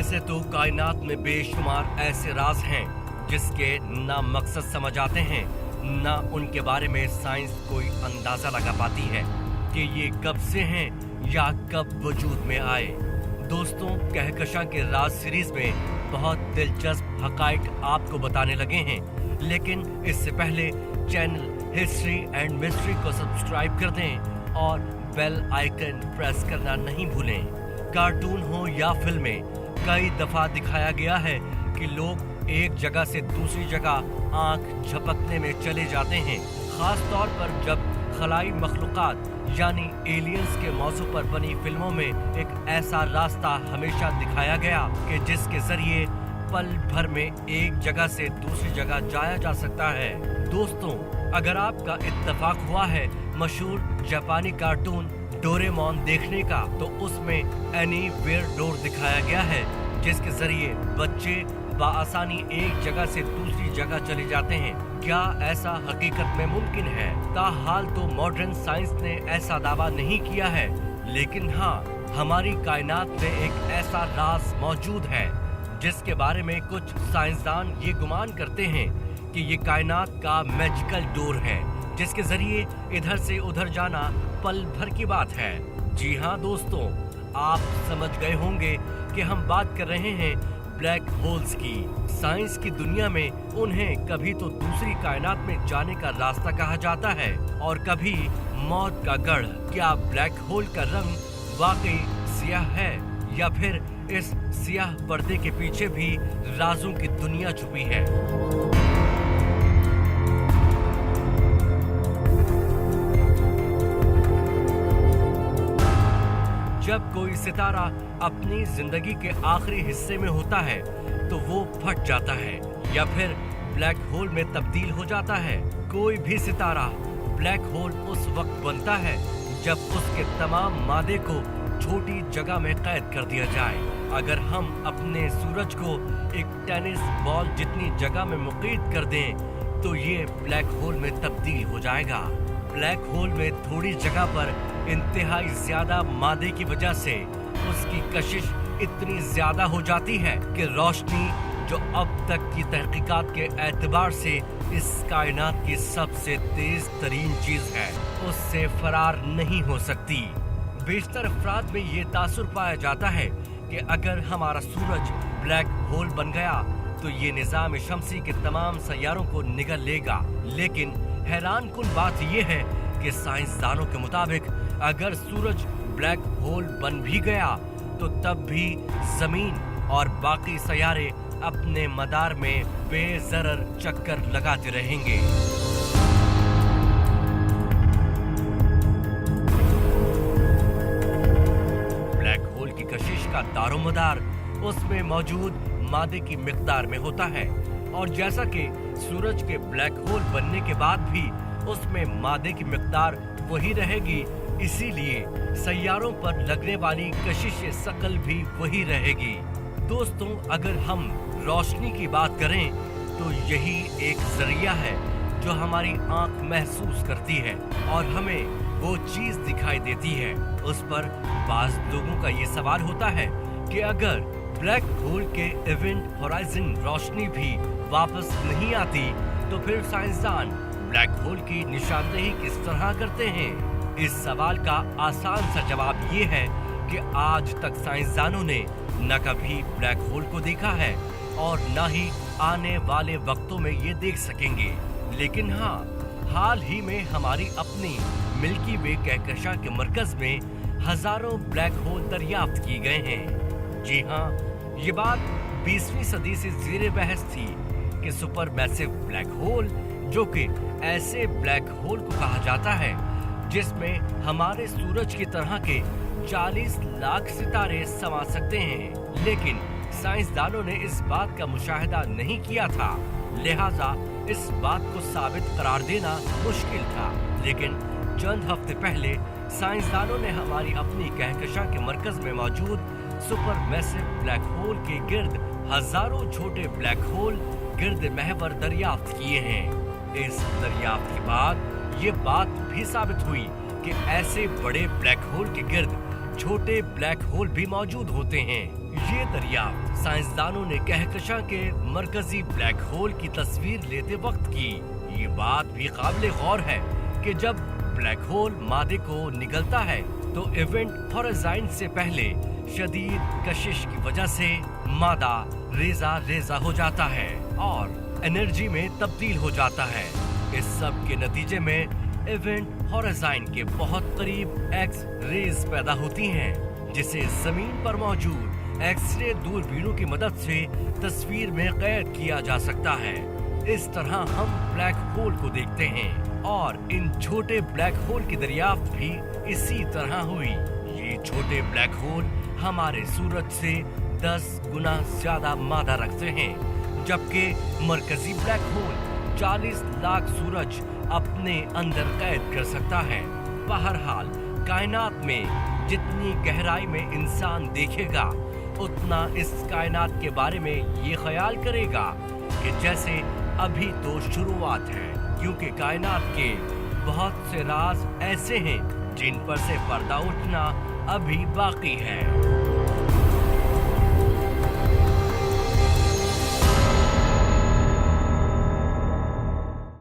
वैसे तो कायनात में बेशुमार ऐसे राज हैं जिसके ना मकसद समझ आते हैं, ना उनके बारे में साइंस कोई अंदाजा लगा पाती है कि ये कब से हैं या कब वजूद में आए। दोस्तों, कहकशां के राज सीरीज में बहुत दिलचस्प हकाइक आपको बताने लगे हैं, लेकिन इससे पहले चैनल हिस्ट्री एंड मिस्ट्री को सब्सक्राइब कर दें और बेल आइकन प्रेस करना नहीं भूलें। कार्टून हो या फिल्में, कई दफा दिखाया गया है कि लोग एक जगह से दूसरी जगह आंख झपकने में चले जाते हैं। खास तौर पर जब खलाई मखलूकात यानी एलियंस के मौजू पर बनी फिल्मों में एक ऐसा रास्ता हमेशा दिखाया गया कि जिसके जरिए पल भर में एक जगह से दूसरी जगह जाया जा सकता है। दोस्तों, अगर आपका इत्तेफाक हुआ है मशहूर जापानी कार्टून डोरेमोन देखने का, तो उसमें एनीवेयर डोर दिखाया गया है जिसके जरिए बच्चे बआसानी एक जगह से दूसरी जगह चले जाते हैं। क्या ऐसा हकीकत में मुमकिन है? ताहाल तो मॉडर्न साइंस ने ऐसा दावा नहीं किया है, लेकिन हाँ, हमारी कायनात में एक ऐसा राज मौजूद है जिसके बारे में कुछ साइंसदान ये गुमान करते हैं कि ये कायनात का मैजिकल डोर है जिसके जरिए इधर से उधर जाना पल भर की बात है। जी हाँ दोस्तों, आप समझ गए होंगे कि हम बात कर रहे हैं ब्लैक होल्स की। साइंस की दुनिया में उन्हें कभी तो दूसरी कायनात में जाने का रास्ता कहा जाता है और कभी मौत का गढ़। क्या ब्लैक होल का रंग वाकई सियाह है या फिर इस सियाह पर्दे के पीछे भी राजों की दुनिया छुपी है? जब कोई सितारा अपनी जिंदगी के आखिरी हिस्से में होता है तो वो फट जाता है या फिर ब्लैक होल में तब्दील हो जाता है। कोई भी सितारा ब्लैक होल उस वक्त बनता है जब उसके तमाम मादे को छोटी जगह में कैद कर दिया जाए। अगर हम अपने सूरज को एक टेनिस बॉल जितनी जगह में मुक़य्यद कर दें तो ये ब्लैक होल में तब्दील हो जाएगा। ब्लैक होल में थोड़ी जगह पर इंतहाई ज्यादा मादे की वजह से उसकी कशिश इतनी ज्यादा हो जाती है कि रोशनी, जो अब तक की तहकीकात के एतबार से इस कायनात की सबसे तेज तरीन चीज है, उससे फरार नहीं हो सकती। बेशतर अफराद में ये तासुर पाया जाता है कि अगर हमारा सूरज ब्लैक होल बन गया तो ये निज़ाम शमसी के तमाम सैयारों को निगल लेगा। लेकिन हैरान कुन बात यह है कि साइंसदानों के मुताबिक अगर सूरज ब्लैक होल बन भी गया तो तब भी जमीन और बाकी सैयारे अपने मदार में बेज़रर चक्कर लगाते रहेंगे। ब्लैक होल की कशिश का दारोमदार उसमें मौजूद मादे की मिकदार में होता है और जैसा कि सूरज के ब्लैक होल बनने के बाद भी उसमें मादे की मिकदार वही रहेगी, इसीलिए सैयारों पर लगने वाली कशिश सकल भी वही रहेगी। दोस्तों, अगर हम रोशनी की बात करें तो यही एक जरिया है जो हमारी आंख महसूस करती है और हमें वो चीज दिखाई देती है। उस पर बाज लोगों का ये सवाल होता है कि अगर ब्लैक होल के इवेंट होराइजन रोशनी भी वापस नहीं आती तो फिर साइंसदान ब्लैक होल की निशानदेही किस तरह करते हैं? इस सवाल का आसान सा जवाब ये है कि आज तक साइंसदानों ने न कभी ब्लैक होल को देखा है और न ही आने वाले वक्तों में ये देख सकेंगे। लेकिन हाँ, हाल ही में हमारी अपनी मिल्की वे कहकशां के मरकज में हजारों ब्लैक होल दरियाफ्त किए गए हैं। जी हाँ, ये बात 20वीं सदी से ज़ेरे बहस थी कि सुपर मैसिव ब्लैक होल, जो कि ऐसे ब्लैक होल को कहा जाता है जिसमें हमारे सूरज की तरह के 40 लाख सितारे समा सकते हैं, लेकिन साइंसदानों ने इस बात का मुशाहिदा नहीं किया था, लिहाजा इस बात को साबित करार देना मुश्किल था। लेकिन चंद हफ्ते पहले साइंसदानों ने हमारी अपनी कहकशां के मरकज में मौजूद सुपर मैसिव ब्लैक होल के गिर्द हजारों छोटे ब्लैक होल गिर्द महवर दरियाफ्त किए हैं। इस दरियाफ्त के बाद ये बात भी साबित हुई कि ऐसे बड़े ब्लैक होल के गिर्द छोटे ब्लैक होल भी मौजूद होते हैं। ये दरियाफ्त साइंसदानों ने कहकशां के मरकजी ब्लैक होल की तस्वीर लेते वक्त की। ये बात भी काबिल गौर है कि जब ब्लैक होल मादे को निगलता है तो इवेंट होराइजन से पहले शदीद कशिश की वजह से मादा रेजा रेजा हो जाता है और एनर्जी में तब्दील हो जाता है। इस सब के नतीजे में इवेंट होराइजन के बहुत करीब एक्स रेज पैदा होती हैं, जिसे जमीन पर मौजूद एक्स-रे दूरबीनों की मदद से तस्वीर में कैद किया जा सकता है। इस तरह हम ब्लैक होल को देखते हैं और इन छोटे ब्लैक होल की दरियाफ्त भी इसी तरह हुई। ये छोटे ब्लैक होल हमारे सूरज से 10 गुना ज्यादा मादा रखते हैं, जबकि मरकजी ब्लैक होल 40 लाख सूरज अपने अंदर कैद कर सकता है। बहरहाल कायनात में जितनी गहराई में इंसान देखेगा उतना इस कायनात के बारे में ये ख्याल करेगा कि जैसे अभी तो शुरुआत है, क्योंकि कायनात के बहुत से राज ऐसे हैं जिन पर से पर्दा उठना अभी बाकी है।